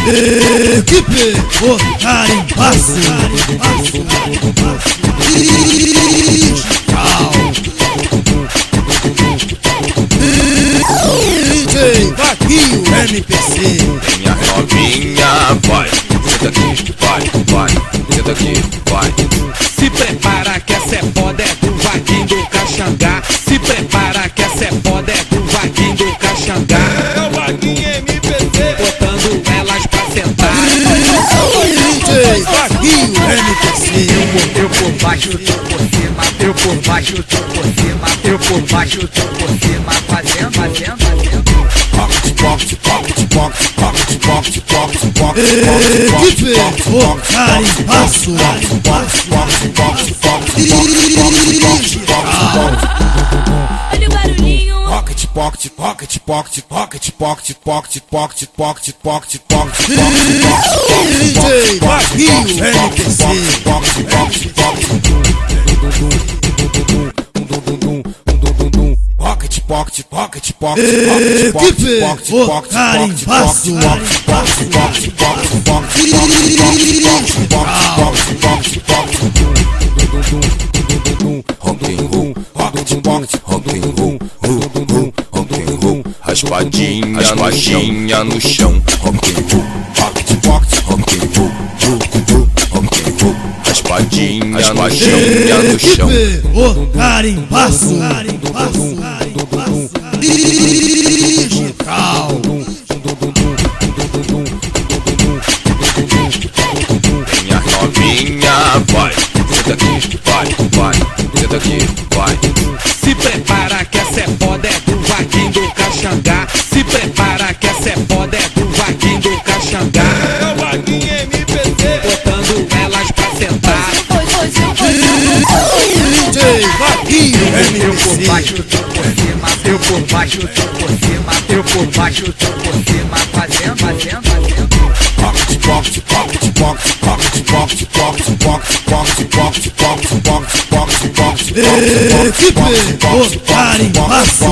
Equipe o carimbaço. DJ Vaguinho MPC. Minha novinha, vai, senta aqui, vai, senta aqui, vai. Se prepara que essa é foda, é do Vaguinho do Caxangá. Se prepara que essa é foda, é do Vaguinho do Caxangá. É o Vaguinho MPC, botando elas pra sentar. DJ Vaguinho MPC. Eu por baixo, tô por cima. Eu por baixo, tô por cima. Eu por baixo, tô por cima. Fazendo. Equipe o carimbaço. Olha o barulhinho. DJ Vaguinho MPC. Equipe o carimbaço. Raspadinha no chão. Raspadinha no chão. Equipe o carimbaço. Digital. Minha novinha, vai, senta aqui, vai, senta aqui, vai. Se prepara que essa é foda, é do Vaguinho do Caxangá. Se prepara que essa é foda, é do Vaguinho do Caxangá. é o Vaguinho MPC, botando elas pra sentar. DJ Vaguinho Eu por MPC. baixo, tô por cima. Eu por baixo, tô por cima. Eu por baixo, tô por cima. Fazendo. Equipe o carimbaço.